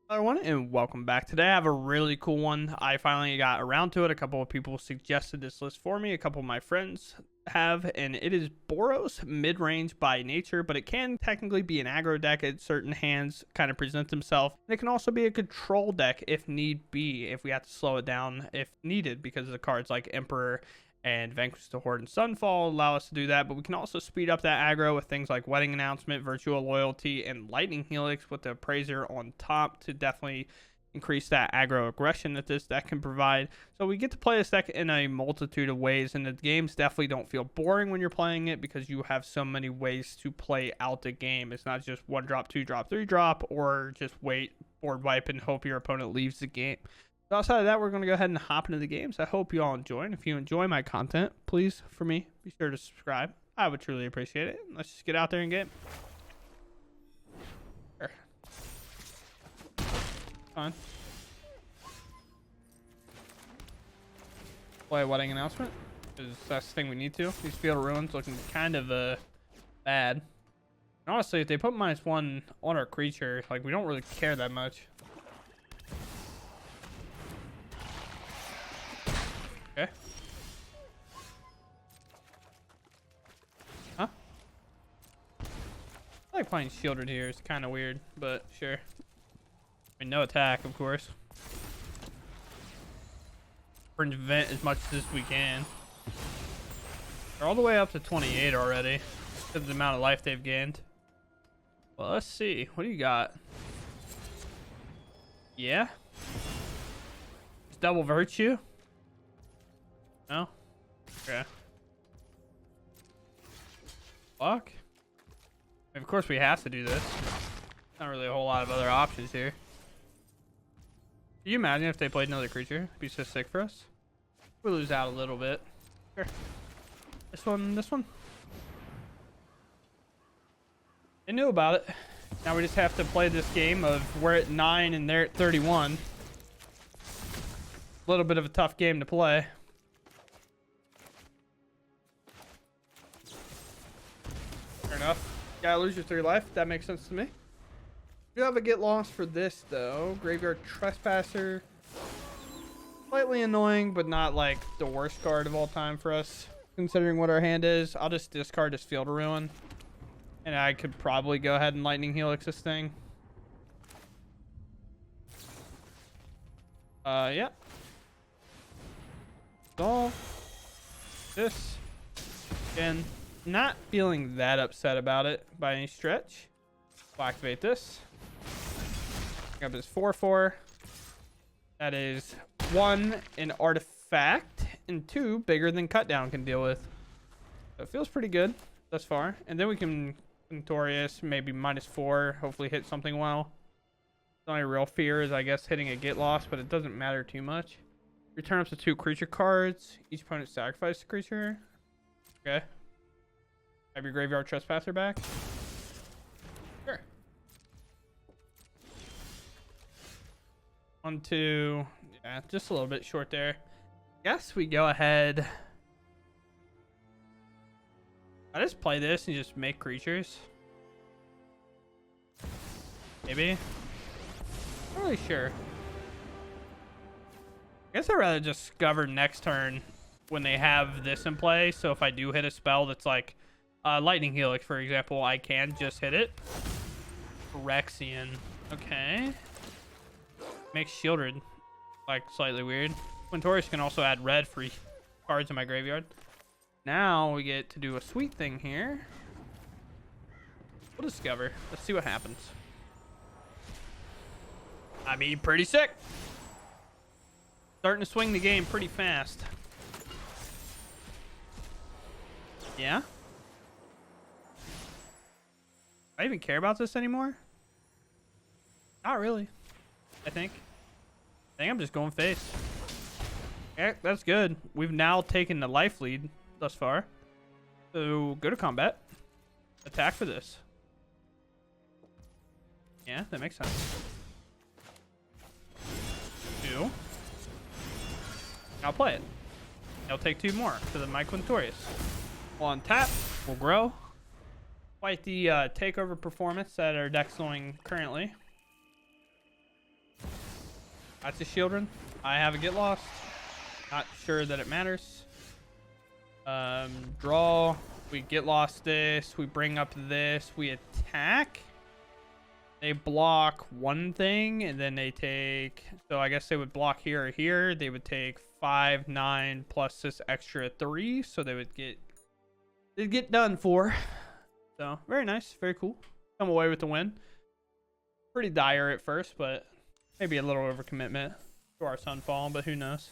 Hello everyone and welcome back. Today I have a really cool one. I finally got around to it. A couple of people suggested this list for me. A couple of my friends have, and it is Boros mid-range by nature, but it can technically be an aggro deck at certain hands kind of present themselves. And it can also be a control deck if need be, if we have to slow it down if needed, because of the cards like Emperor and Vanquish the Horde and Sunfall allow us to do that. But we can also speed up that aggro with things like Wedding Announcement, Virtual Loyalty, and Lightning Helix with the Appraiser on top to definitely increase that aggro aggression that this deck can provide. So we get to play this deck in a multitude of ways, and the games definitely don't feel boring when you're playing it because you have so many ways to play out the game. It's not just 1-drop, 2-drop, 3-drop, or just wait, board wipe, and hope your opponent leaves the game. So outside of that, we're going to go ahead and hop into the games. I hope you all enjoy. And if you enjoy my content, please, for me, be sure to subscribe. I would truly appreciate it. Let's just get out there and game. Sure. Fine. Play a Wedding Announcement, because that's the thing we need to. These Field of Ruins looking kind of bad. And honestly, if they put -1 on our creature, like, we don't really care that much. Okay. Huh? I like playing shielded here. It's kind of weird, but sure. I mean, no attack, of course. Prevent as much as we can. They're all the way up to 28 already, because of the amount of life they've gained. Well, let's see. What do you got? Yeah? It's double virtue? No? Okay. Fuck. I mean, of course we have to do this. Not really a whole lot of other options here. Can you imagine if they played another creature? It'd be so sick for us. We lose out a little bit. Sure. This one. They knew about it. Now we just have to play this game of we're at 9 and they're at 31. A little bit of a tough game to play. Fair enough. Gotta lose your 3 life. That makes sense to me. You have a get lost for this though. Graveyard Trespasser. Slightly annoying, but not like the worst card of all time for us, considering what our hand is. I'll just discard this Field of Ruin. And I could probably go ahead and Lightning Helix this thing. Yeah. So, this. And not feeling that upset about it by any stretch. We'll activate this. Pick up this 4/4. That is 1 an artifact and 2 bigger than Cut Down can deal with. So it feels pretty good thus far. And then we can Notorious, maybe -4, hopefully hit something well. The only real fear is, I guess, hitting a get lost, but it doesn't matter too much. Return up to 2 creature cards. Each opponent sacrifice a creature. Okay. Have your Graveyard Trespasser back. Sure. 1, 2. Yeah, just a little bit short there. Guess we go ahead. I just play this and just make creatures. Maybe. Not really sure. I guess I'd rather just govern next turn when they have this in play. So if I do hit a spell that's like Lightning Helix, for example, I can just hit it. Phyrexian. Okay. Makes shielded like slightly weird. Quintorius can also add red free cards in my graveyard. Now we get to do a sweet thing here. We'll discover. Let's see what happens. I mean, pretty sick. Starting to swing the game pretty fast. Yeah? Do I even care about this anymore? Not really. I think I'm just going face. Yeah, that's good. We've now taken the life lead thus far. So go to combat. Attack for this. Yeah, that makes sense. 2. Now play it. I'll take 2 more to the Quintorius. We'll untap. We'll grow. Quite the takeover performance that our deck's going currently. That's a Shieldren. I have a Get Lost. Not sure that it matters. Draw. We Get Lost this. We bring up this. We attack. They block one thing, and then they take... So I guess they would block here or here. They would take 5, 9, plus this extra 3. So they would get... They'd get done for. So, very nice. Very cool. Come away with the win. Pretty dire at first, but maybe a little overcommitment to our Sunfall, but who knows.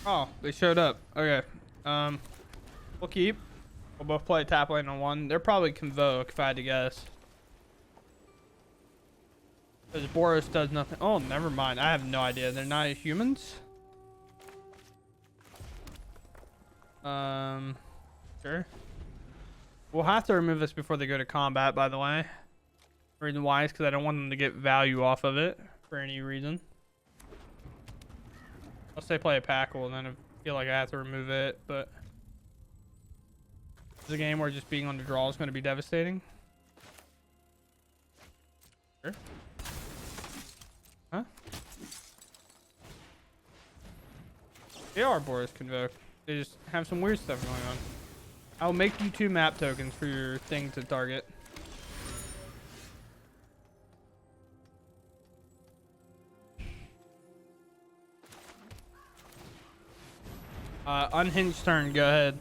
Oh, they showed up. Okay. We'll keep. We'll both play tap lane on one. They're probably Convoke, if I had to guess. Because Boros does nothing. Oh, never mind. I have no idea. They're not humans? Sure. We'll have to remove this before they go to combat, by the way. The reason why is because I don't want them to get value off of it for any reason. Unless they play a Packle, and then I feel like I have to remove it, but it's a game where just being on the draw is going to be devastating. Sure. Huh? They are Boros Convoke. They just have some weird stuff going on. I'll make you 2 map tokens for your thing to target. Unhinged turn, go ahead.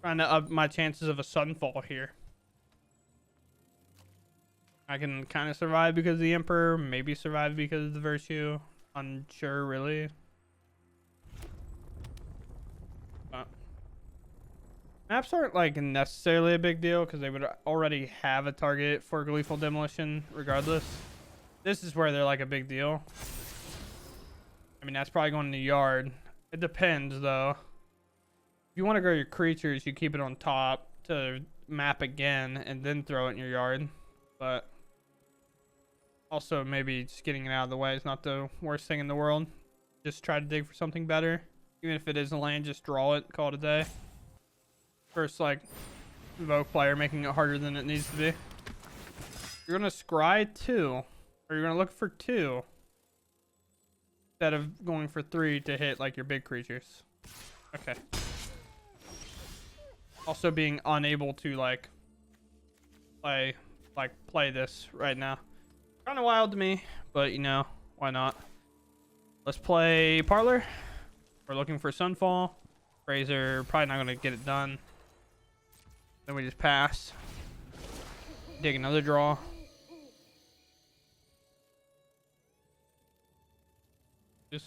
Trying to up my chances of a Sunfall here. I can kind of survive because of the Emperor, maybe survive because of the Virtue. Unsure, really. Maps aren't like necessarily a big deal because they would already have a target for Gleeful Demolition regardless. This is where they're like a big deal. I mean, that's probably going in the yard. It depends though. If you want to grow your creatures, you keep it on top to map again and then throw it in your yard. But also maybe just getting it out of the way is not the worst thing in the world. Just try to dig for something better. Even if it isn't land, just draw it, call it a day. First, like, Invoke player making it harder than it needs to be. You're gonna scry 2, or you're gonna look for 2 instead of going for 3 to hit like your big creatures. Okay. Also being unable to like play this right now. Kind of wild to me, but you know, why not? Let's play Parlor. We're looking for Sunfall. Razor probably not gonna get it done. Then we just pass. Dig another draw. Just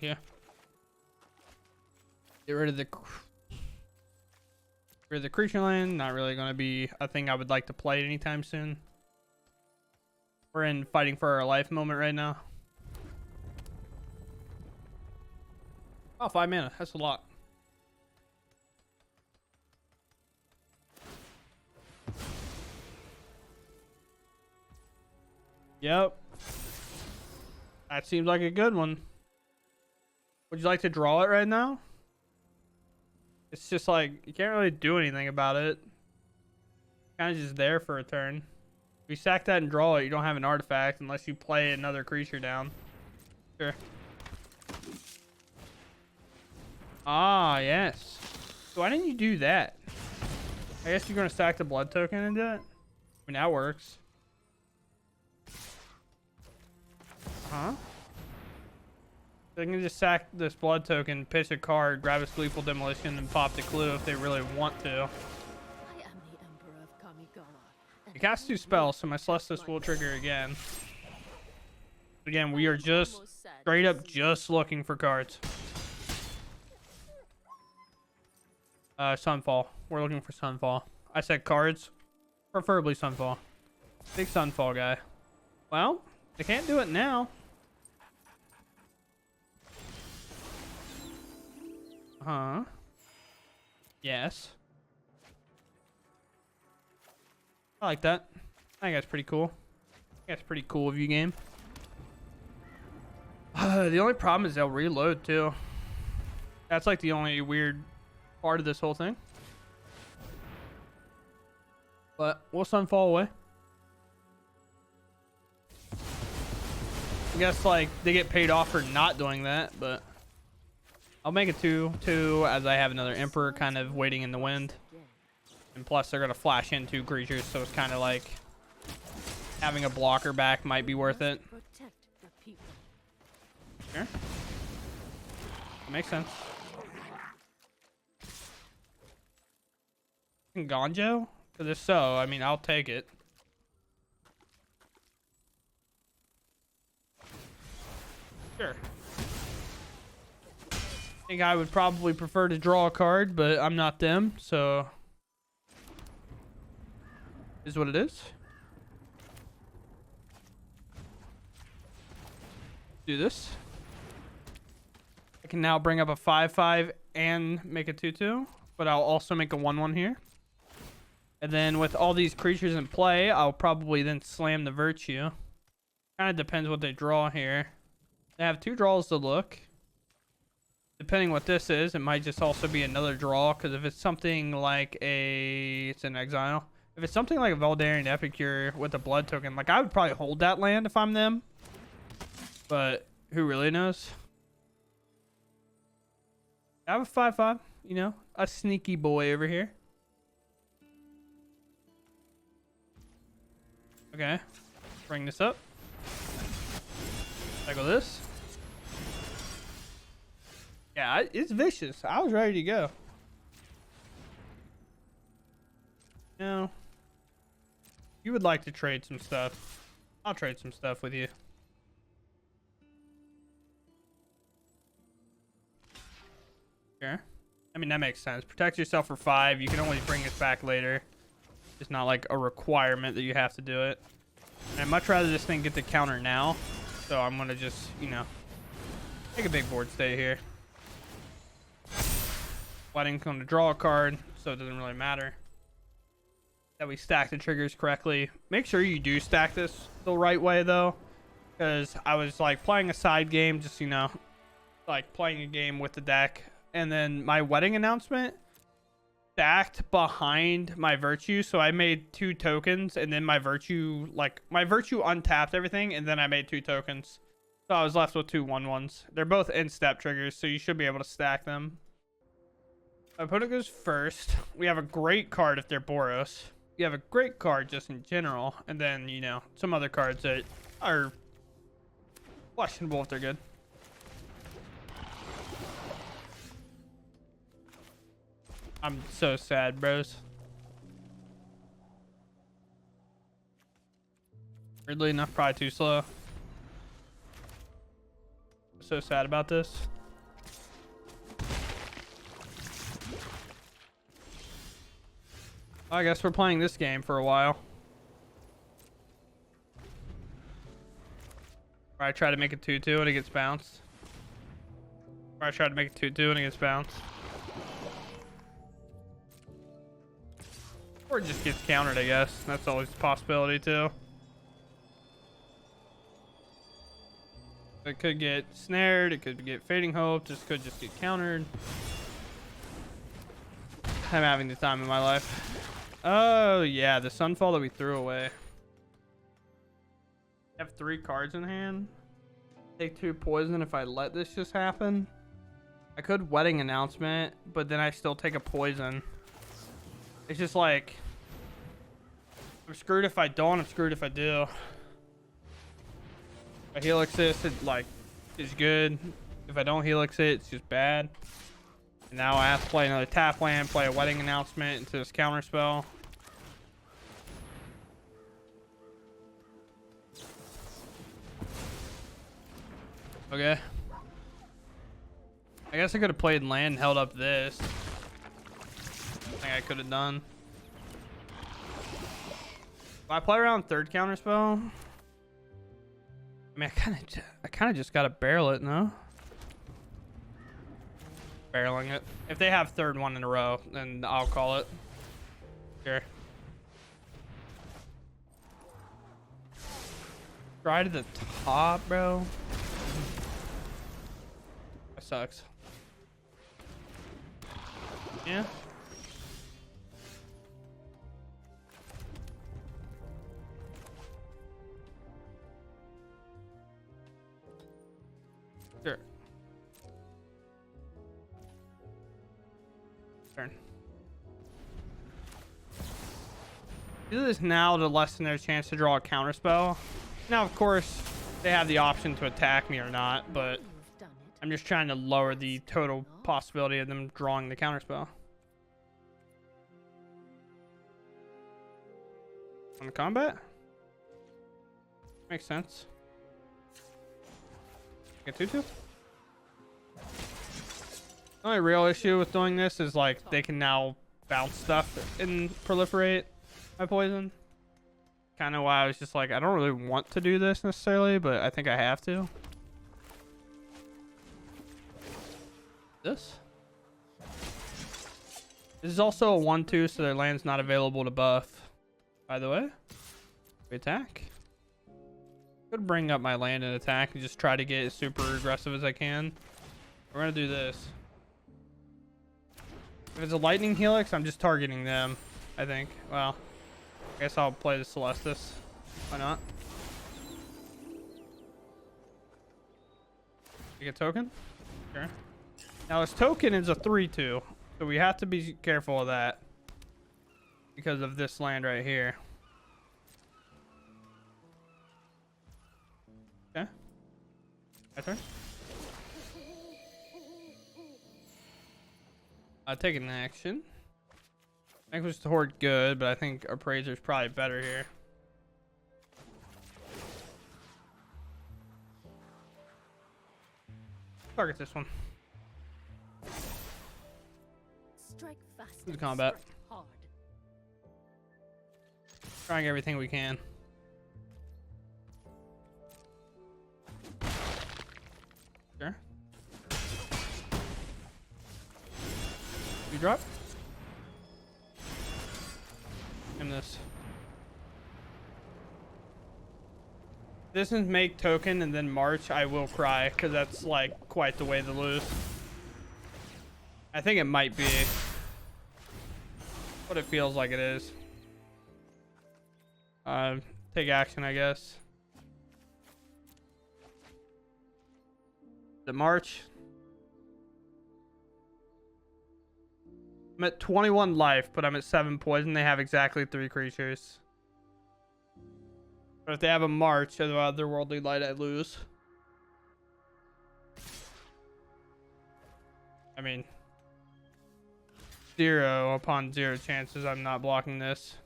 yeah. Get rid of the creature land. Not really gonna be a thing I would like to play anytime soon. We're in fighting for our life moment right now. Oh, 5 mana. That's a lot. Yep. That seems like a good one. Would you like to draw it right now? It's just like, you can't really do anything about it. Kind of just there for a turn. If you sack that and draw it, you don't have an artifact unless you play another creature down. Sure. Ah, yes. So why didn't you do that? I guess you're going to stack the blood token and do it? I mean, that works. Huh? They can just sack this blood token, pitch a card, grab a Gleeful Demolition, and pop the clue if they really want to. I am the Emperor of Kamigawa. I cast 2 spells, so my Celestis will trigger again. Again, we are just straight up just looking for cards. Sunfall. We're looking for Sunfall. I said cards. Preferably Sunfall. Big Sunfall guy. Well, they can't do it now. Huh? Yes. I like that. I think that's pretty cool. I think that's pretty cool of you, game. The only problem is they'll reload too. That's like the only weird part of this whole thing. But we'll sunfall away. I guess like they get paid off for not doing that, but I'll make it 2/2 as I have another Emperor kind of waiting in the wind. And plus they're gonna flash in 2 creatures, so it's kind of like having a blocker back might be worth it. Protect the people. Sure. Makes sense. Gonjo? Because if so, I mean, I'll take it. Sure. I think I would probably prefer to draw a card, but I'm not them, so is what it is. Do this. I can now bring up a 5/5 and make a 2/2, but I'll also make a 1/1 here. And then with all these creatures in play, I'll probably then slam the Virtue. Kind of depends what they draw here. They have 2 draws to look. Depending what this is, it might just also be another draw, because if it's something like it's an exile. If it's something like a Veldarian Epicure with a blood token, like I would probably hold that land if I'm them. But who really knows? I have a 5/5, you know, a sneaky boy over here. Okay, bring this up. Cycle this. Yeah, it's vicious. I was ready to go. No. You would like to trade some stuff. I'll trade some stuff with you. Sure. I mean, that makes sense. Protect yourself for 5. You can always bring this back later. It's not like a requirement that you have to do it. And I'd much rather this thing get the counter now. So I'm going to just, you know, take a big board stay here. Wedding's going to draw a card, so it doesn't really matter that we stack the triggers correctly. Make sure you do stack this the right way, though. Because I was, like, playing a side game, just, you know, like playing a game with the deck. And then my wedding announcement stacked behind my Virtue, so I made 2 tokens, and then my Virtue untapped everything, and then I made 2 tokens, so I was left with 2 1/1s. They're both in-step triggers, so you should be able to stack them. My opponent goes first. We have a great card if they're Boros. We have a great card just in general, and then, you know, some other cards that are questionable if they're good. I'm so sad, bros. Weirdly enough, probably too slow. So sad about this. I guess we're playing this game for a while. Or I try to make it 2/2 and it gets bounced. Or I try to make it 2/2 and it gets bounced. Or it just gets countered, I guess. That's always a possibility, too. It could get snared. It could get Fading Hope. This could just get countered. I'm having the time of my life. Oh, yeah. The Sunfall that we threw away. I have 3 cards in hand. Take 2 poison if I let this just happen. I could Wedding Announcement, but then I still take a poison. It's just like, I'm screwed if I don't, I'm screwed if I do. If I Helix this, it like is good. If I don't Helix it, it's just bad. And now I have to play another tap land, play a Wedding Announcement into this counter spell. Okay. I guess I could have played land and held up this. Thing I could have done. If I play around 3rd counter spell, I mean, I kind of just gotta barrel it, no? Barreling it. If they have 3rd one in a row, then I'll call it. Sure. Try to the top, bro. That sucks. Yeah. Turn. Do this now to lessen their chance to draw a counter spell. Now, of course, they have the option to attack me or not, but You've done it. I'm just trying to lower the total possibility of them drawing the counter spell. On the combat? Makes sense. Get 2/2. The only real issue with doing this is like they can now bounce stuff and proliferate my poison. Kind of why I was just like, I don't really want to do this necessarily, but I think I have to. This is also a 1/2, so their land's not available to buff. By the way, we attack. Could bring up my land and attack and just try to get as super aggressive as I can. We're gonna do this. If it's a lightning helix, I'm just targeting them, I think. Well, I guess I'll play the Celestis. Why not? You get token? Sure. Now this token is a 3/2, so we have to be careful of that because of this land right here. Okay. My turn. I take an action. Vanquish the Horde good, but I think Appraiser's probably better here. Target this one. Strike fast. Into and combat. strike hard. Trying everything we can. Sure. You drop? And this. This is make token and then march. I will cry because that's like quite the way to lose. I think it might be what it feels like it is. Take action, I guess. The march. I'm at 21 life, but I'm at 7 poison. They have exactly 3 creatures. But if they have a march of otherworldly light, I lose. I mean, 0 upon 0 chances I'm not blocking this.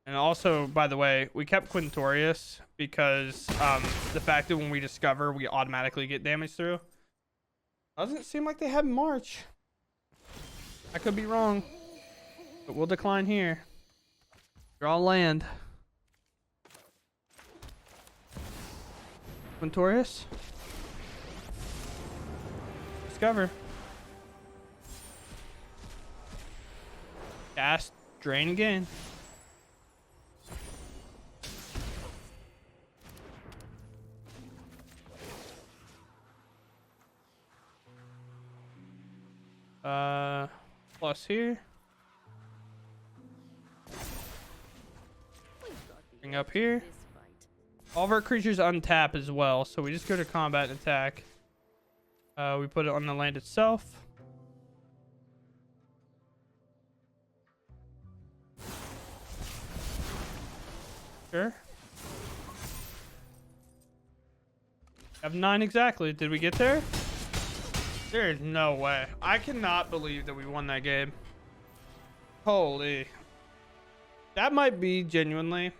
And also, by the way, we kept Quintorius because the fact that when we discover, we automatically get damage through. Doesn't seem like they have March. I could be wrong, but we'll decline here. Draw land. Quintorius. Discover. Cast. Drain again. Plus here. Bring up here. All of our creatures untap as well, so we just go to combat and attack. We put it on the land itself. Sure. Have 9 exactly. Did we get there? There is no way. I cannot believe that we won that game. Holy. That might be genuinely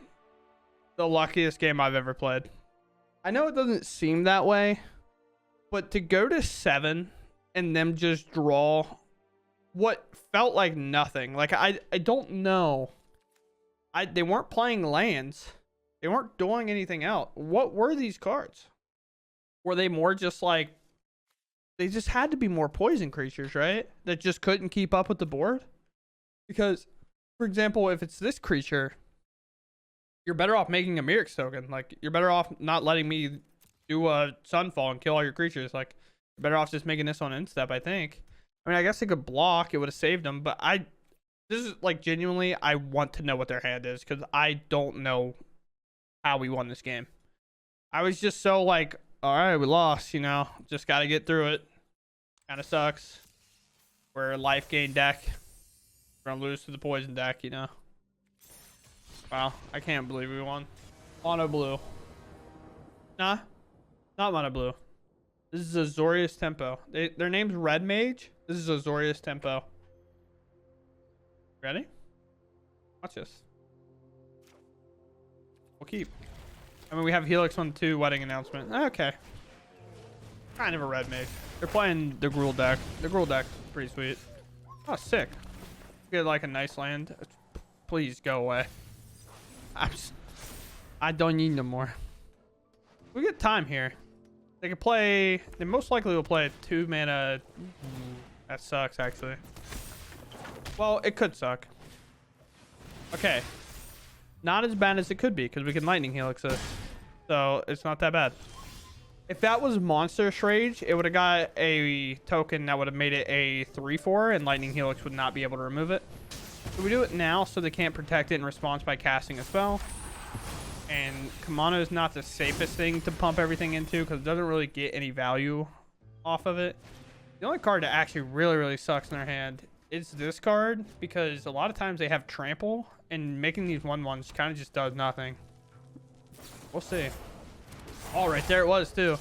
the luckiest game I've ever played. I know it doesn't seem that way, but to go to 7 and them just draw what felt like nothing. Like, I don't know. They weren't playing lands. They weren't doing anything else. What were these cards? Were they more just like, they just had to be more poison creatures, right? That just couldn't keep up with the board? Because, for example, if it's this creature, you're better off making a Mirrex token. Like, you're better off not letting me do a Sunfall and kill all your creatures. Like, you're better off just making this on instep, I think. I mean, I guess they could block. It would have saved them. But this is, like, genuinely, I want to know what their hand is. Because I don't know how we won this game. I was just so, like, All right, we lost, you know. Just got to get through it. Kind of sucks. We're a life gain deck. We're going to lose to the poison deck, you know. Wow, I can't believe we won. Mono blue. Nah, not mono blue. This is Azorius Tempo. Their name's Red Mage. This is Azorius Tempo. Ready? Watch this. We'll keep. I mean, we have Helix 1-2 wedding announcement. Okay. Kind of a red mage. They're playing the Gruul deck. The Gruul deck, pretty sweet. Oh, sick. Get like a nice land. Please go away. I don't need no more. We get time here. They could play. They most likely will play a 2 mana. That sucks, actually. Well, it could suck. Okay. Not as bad as it could be because we can Lightning Helix it. So it's not that bad. If that was Monstrous Rage, it would have got a token that would have made it a 3/4 and Lightning Helix would not be able to remove it. So we do it now so they can't protect it in response by casting a spell. And Kamano is not the safest thing to pump everything into because it doesn't really get any value off of it. The only card that actually really sucks in their hand is this card because a lot of times they have trample and making these 1/1s kind of just does nothing. We'll see. Oh, right there it was too.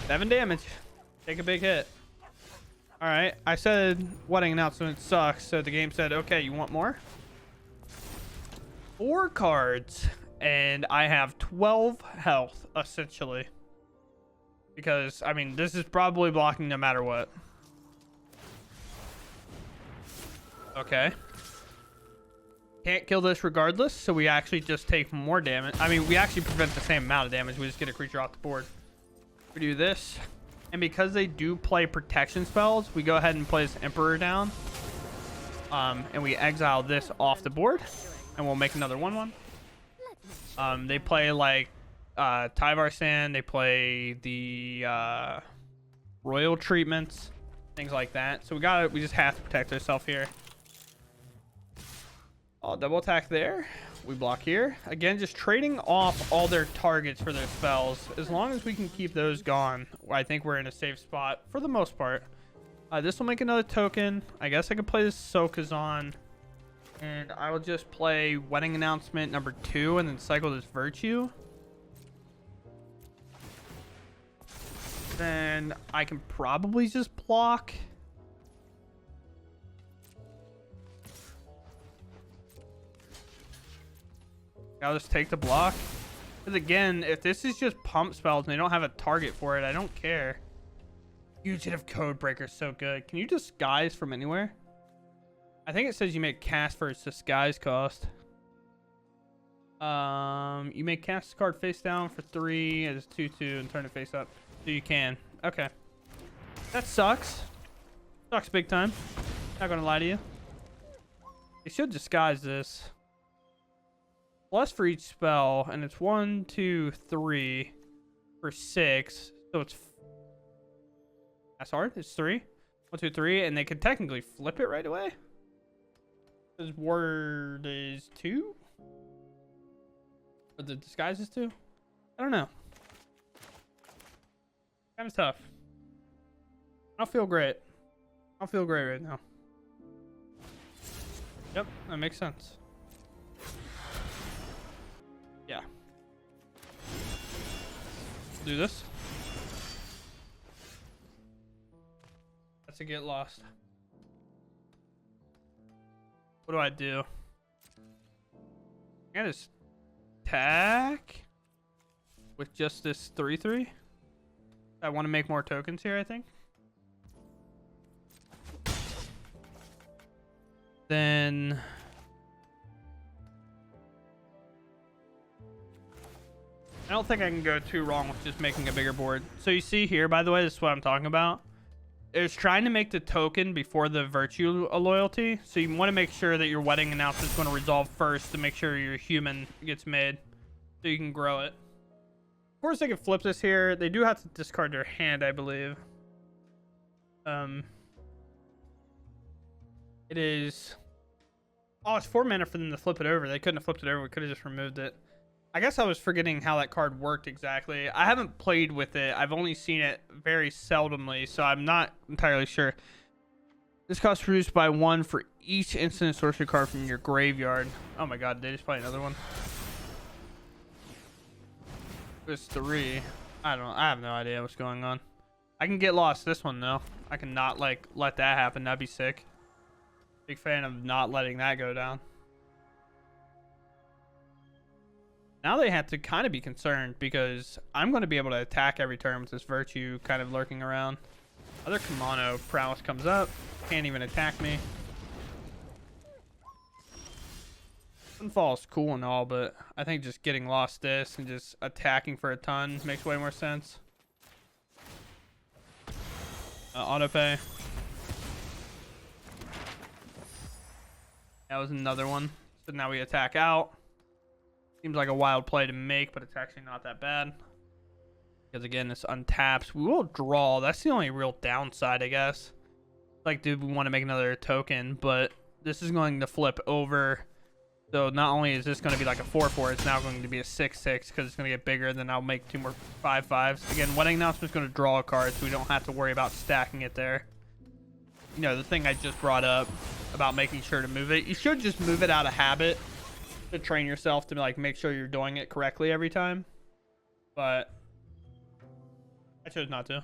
7 damage. Take a big hit. All right. I said wedding announcement sucks. So the game said, okay, you want more? 4 cards. And I have 12 health, essentially. Because, I mean, this is probably blocking no matter what. Okay. Can't kill this regardless, so we actually just take more damage. I mean, we actually prevent the same amount of damage. We just get a creature off the board. We do this. And because they do play protection spells, we go ahead and play this Emperor down. And we exile this off the board. And we'll make another 1/1. They play like Tyvar Sand. They play the Royal Treatments. Things like that. So we just have to protect ourselves here. I'll double attack there. We block here. Again, just trading off all their targets for their spells. As long as we can keep those gone, I think we're in a safe spot for the most part. This will make another token. I guess I could play this Sokazon. And I will just play Wedding Announcement number 2 and then cycle this Virtue. Then I can probably just block. I'll just take the block. Because again, if this is just pump spells and they don't have a target for it, I don't care. Fugitive Codebreaker is so good. Can you disguise from anywhere? I think it says you make cast for its disguise cost. You may cast the card face down for 3 as 2/2 and turn it face up. So you can. Okay. That sucks. Sucks big time. Not gonna lie to you. They should disguise this. Plus for each spell, and it's 1, 2, 3 for 6. So it's that's hard. It's 3. 1, 2, 3, and they could technically flip it right away. This word is 2. Or the disguise is 2. I don't know. Kind of tough. I don't feel great. I don't feel great right now. Yep, that makes sense. Yeah. Do this. That's a get lost. What do I do? I just attack with just this 3/3. I want to make more tokens here, I think. Then I don't think I can go too wrong with just making a bigger board. So you see here, by the way, this is what I'm talking about. It's trying to make the token before the Virtue loyalty. So you want to make sure that your wedding announcement is going to resolve first to make sure your human gets made so you can grow it. Of course, they can flip this here. They do have to discard their hand, I believe. It is... Oh, it's 4 mana for them to flip it over. They couldn't have flipped it over. We could have just removed it. I guess I was forgetting how that card worked exactly. I haven't played with it. I've only seen it very seldomly, so I'm not entirely sure. This cost produced by 1 for each instant sorcery card from your graveyard. Oh my god, did they just play another one? There's 3. I have no idea what's going on. I can get lost this one though. I can not like let that happen. That'd be sick. Big fan of not letting that go down. Now they have to kind of be concerned because I'm going to be able to attack every turn with this Virtue kind of lurking around. Other Kimono Prowess comes up. Can't even attack me. Sunfall is cool and all, but I think just getting lost this and just attacking for a ton makes way more sense. Autopay. That was another one. So now we attack out. Seems like a wild play to make, but it's actually not that bad. Because again, this untaps. We will draw. That's the only real downside, I guess. Like, dude, we want to make another token, but this is going to flip over. So not only is this going to be like a 4/4, it's now going to be a 6/6 because it's going to get bigger. And then I'll make 2 more 5/5s. Again, Wedding Announcement is going to draw a card, so we don't have to worry about stacking it there. You know, the thing I just brought up about making sure to move it. You should just move it out of habit to train yourself to like make sure you're doing it correctly every time. But I chose not to.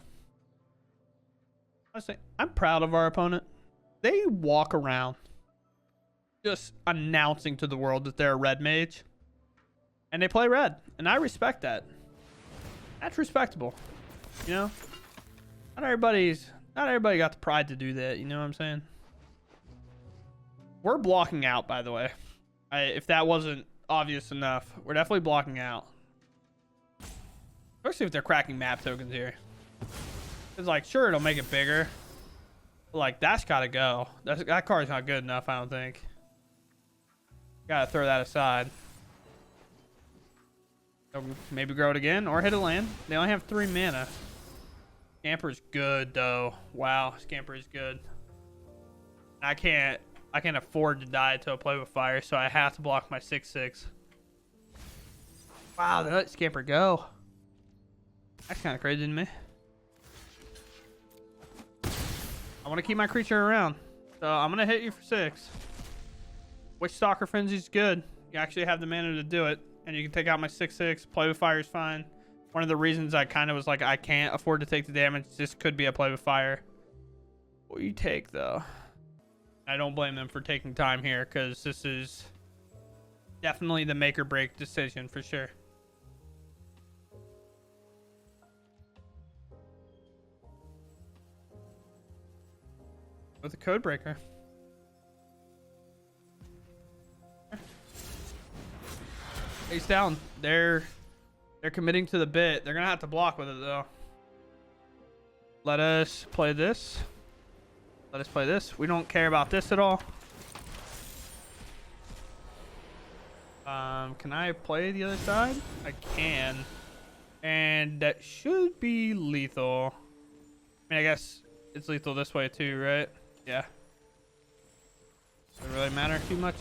Honestly, I'm proud of our opponent. They walk around just announcing to the world that they're a red mage. And they play red. And I respect that. That's respectable. You know? Not everybody got the pride to do that, you know what I'm saying? We're blocking out, by the way. If that wasn't obvious enough, we're definitely blocking out. Especially if they're cracking map tokens here. It's like, sure, it'll make it bigger. But like, that's gotta go. That card's not good enough, I don't think. Gotta throw that aside. So maybe grow it again or hit a land. They only have 3 mana. Scamper's good though. Wow, Scamper is good. I can't afford to die to a play with fire, so I have to block my 6/6. Wow, they let Scamper go. That's kind of crazy to me. I want to keep my creature around, so I'm gonna hit you for 6. Witchstalker Frenzy's good. You actually have the mana to do it, and you can take out my 6/6. Play with fire is fine. One of the reasons I kind of was like, I can't afford to take the damage. This could be a play with fire. What do you take though? I don't blame them for taking time here because this is definitely the make or break decision for sure. With a code breaker. Face down. They're committing to the bit. They're gonna have to block with it though. Let us play this. Let us play this. We don't care about this at all. Can I play the other side? I can. And that should be lethal. I mean, I guess it's lethal this way too, right? Yeah. Doesn't really matter too much.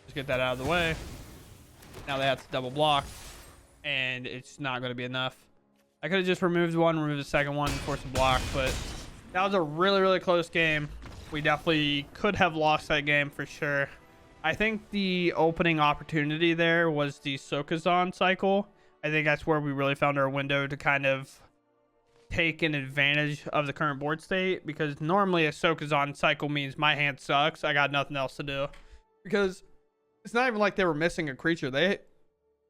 Just get that out of the way. Now they have to double block. And it's not going to be enough. I could have just removed one, removed the second one, forced a block, but that was a really, really close game. We definitely could have lost that game for sure. I think the opening opportunity there was the Sokazan cycle. I think that's where we really found our window to kind of take an advantage of the current board state, because normally a Sokazan cycle means my hand sucks. I got nothing else to do, because it's not even like they were missing a creature. They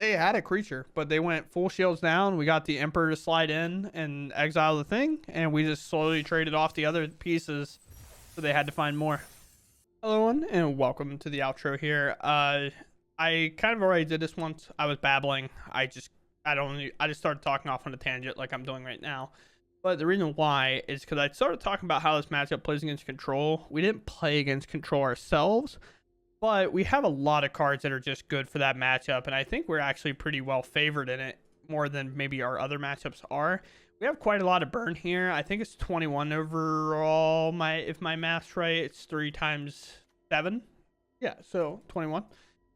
had a creature, but they went full shields down. We got the Emperor to slide in and exile the thing, and we just slowly traded off the other pieces, so they had to find more. Hello everyone, and welcome to the outro here. I kind of already did this once. I was babbling. I just started talking off on a tangent like I'm doing right now. But the reason why is because I started talking about how this matchup plays against control. We didn't play against control ourselves, but we have a lot of cards that are just good for that matchup, and I think we're actually pretty well favored in it, more than maybe our other matchups are. We have quite a lot of burn here. I think it's 21 overall. If my math's right, it's 3 times 7. Yeah, so 21.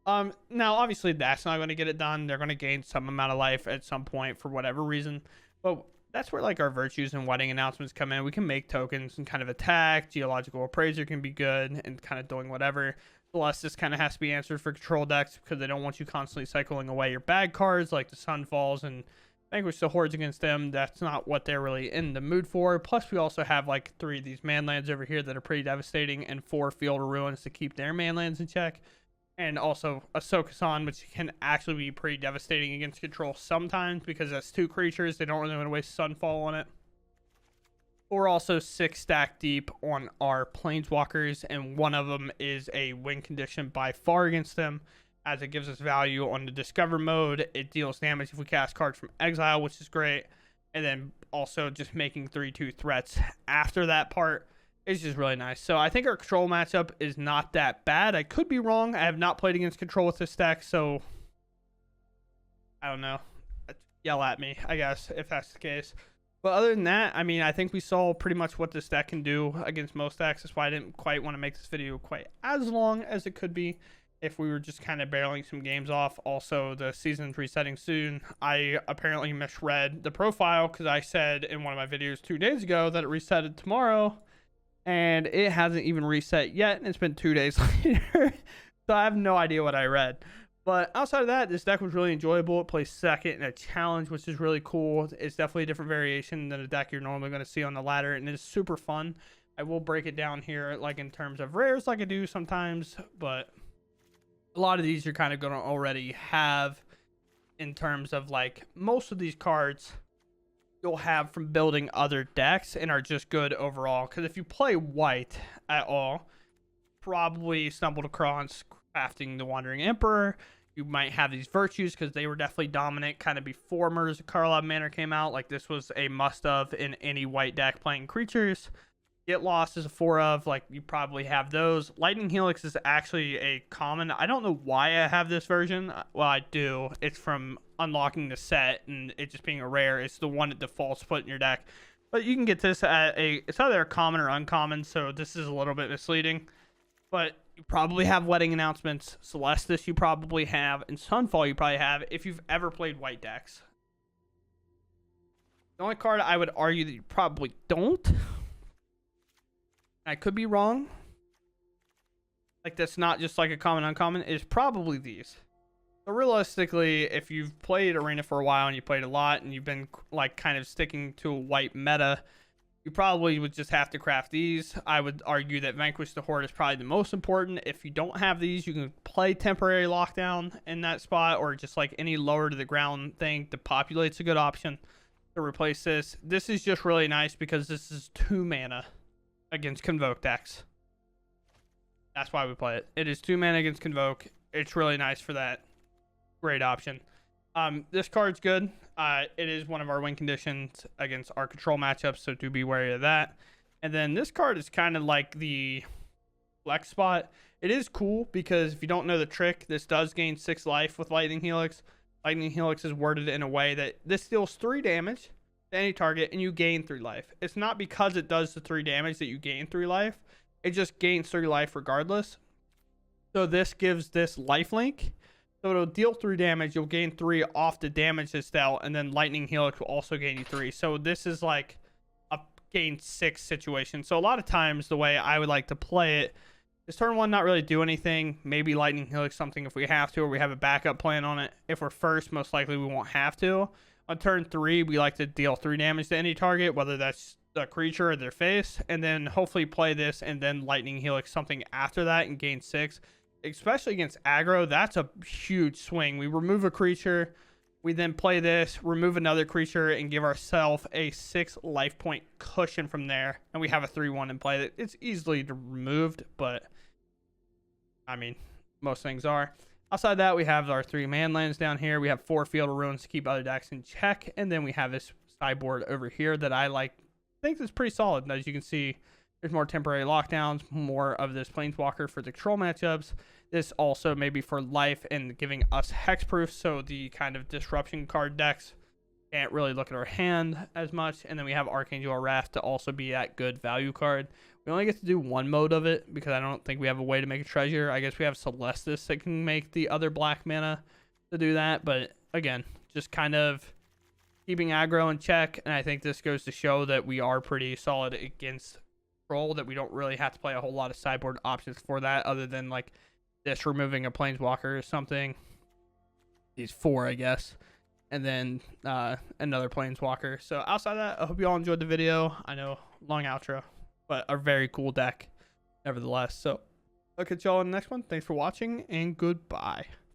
Now obviously that's not going to get it done. They're going to gain some amount of life at some point for whatever reason, but that's where like our virtues and wedding announcements come in. We can make tokens and kind of attack. Geological appraiser can be good and kind of doing whatever. Celestis kind of has to be answered for control decks because they don't want you constantly cycling away your bad cards like the Sunfalls and Vanquish the Hordes against them. That's not what they're really in the mood for. Plus, we also have like 3 of these manlands over here that are pretty devastating and 4 Field of Ruins to keep their manlands in check. And also Ahsoka-san, which can actually be pretty devastating against control sometimes because that's 2 creatures. They don't really want to waste Sunfall on it. We're also 6 stack deep on our Planeswalkers, and one of them is a win condition by far against them, as it gives us value on the Discover mode. It deals damage if we cast cards from exile, which is great. And then also just making 3/2 threats after that part is just really nice. So I think our control matchup is not that bad. I could be wrong. I have not played against control with this deck, so I don't know. Yell at me, I guess, if that's the case. But other than that, I mean, I think we saw pretty much what this deck can do against most decks. That's why I didn't quite want to make this video quite as long as it could be if we were just kind of barreling some games off. Also, the season's resetting soon. I apparently misread the profile because I said in one of my videos 2 days ago that it resetted tomorrow, and it hasn't even reset yet, and it's been 2 days later. So I have no idea what I read. But outside of that, this deck was really enjoyable. It plays second in a challenge, which is really cool. It's definitely a different variation than a deck you're normally going to see on the ladder, and it's super fun. I will break it down here, like in terms of rares, like I do sometimes, but a lot of these you're kind of going to already have in terms of like most of these cards you'll have from building other decks and are just good overall. Because if you play white at all, probably stumbled across crafting the Wandering Emperor. You might have these virtues because they were definitely dominant kind of before Murders of Karlov Manor came out. Like this was a must-of in any white deck playing creatures. Get Lost is a 4 of, like you probably have those. Lightning Helix is actually a common. I don't know why I have this version. Well, I do. It's from unlocking the set and it just being a rare. It's the one that defaults put in your deck. But you can get this at it's either a common or uncommon, so this is a little bit misleading. But you probably have Wedding Announcements. Celestis you probably have, and Sunfall you probably have if you've ever played white decks. The only card I would argue that you probably don't, I could be wrong, like that's not just like a common uncommon, is probably these. So realistically, if you've played Arena for a while and you played a lot and you've been like kind of sticking to a white meta, you probably would just have to craft these. I would argue that Vanquish the Horde is probably the most important. If you don't have these, you can play Temporary Lockdown in that spot, or just like any lower to the ground thing. Depopulate's a good option to replace this. This is just really nice because this is 2 mana against Convoke decks. That's why we play it. It is 2 mana against Convoke. It's really nice for that. Great option. This card's good. It is one of our win conditions against our control matchups, so do be wary of that. And then this card is kind of like the flex spot. It is cool because if you don't know the trick, this does gain 6 life with Lightning Helix. Lightning Helix is worded in a way that this deals 3 damage to any target and you gain 3 life. It's not because it does the 3 damage that you gain 3 life. It just gains 3 life regardless. So this gives this lifelink. So it'll deal 3 damage. You'll gain 3 off the damage it's dealt, and then Lightning Helix will also gain you 3. So this is like a gain 6 situation. So a lot of times the way I would like to play it is turn 1 not really do anything. Maybe Lightning Helix something if we have to, or we have a backup plan on it. If we're first, most likely we won't have to. On turn 3, we like to deal 3 damage to any target, whether that's the creature or their face, and then hopefully play this and then Lightning Helix something after that and gain 6. Especially against aggro, that's a huge swing. We remove a creature, we then play this, remove another creature, and give ourselves a 6 life point cushion from there, and we have a 3/1 in play. It's easily removed, but I mean, most things are. Outside that, we have our 3 manlands down here. We have 4 Field of Ruins to keep other decks in check, and then we have this sideboard over here that I like. I think it's pretty solid. As you can see, there's more Temporary Lockdowns, more of this Planeswalker for the control matchups. This also maybe for life and giving us hexproof, so the kind of disruption card decks can't really look at our hand as much. And then we have Archangel Wrath to also be that good value card. We only get to do one mode of it because I don't think we have a way to make a treasure. I guess we have Celestis that can make the other black mana to do that. But again, just kind of keeping aggro in check. And I think this goes to show that we are pretty solid against control, that we don't really have to play a whole lot of sideboard options for that other than like this removing a planeswalker or something. These 4, I guess. And then another planeswalker. So outside of that, I hope you all enjoyed the video. I know, long outro, but a very cool deck nevertheless. So I'll catch y'all in the next one. Thanks for watching and goodbye.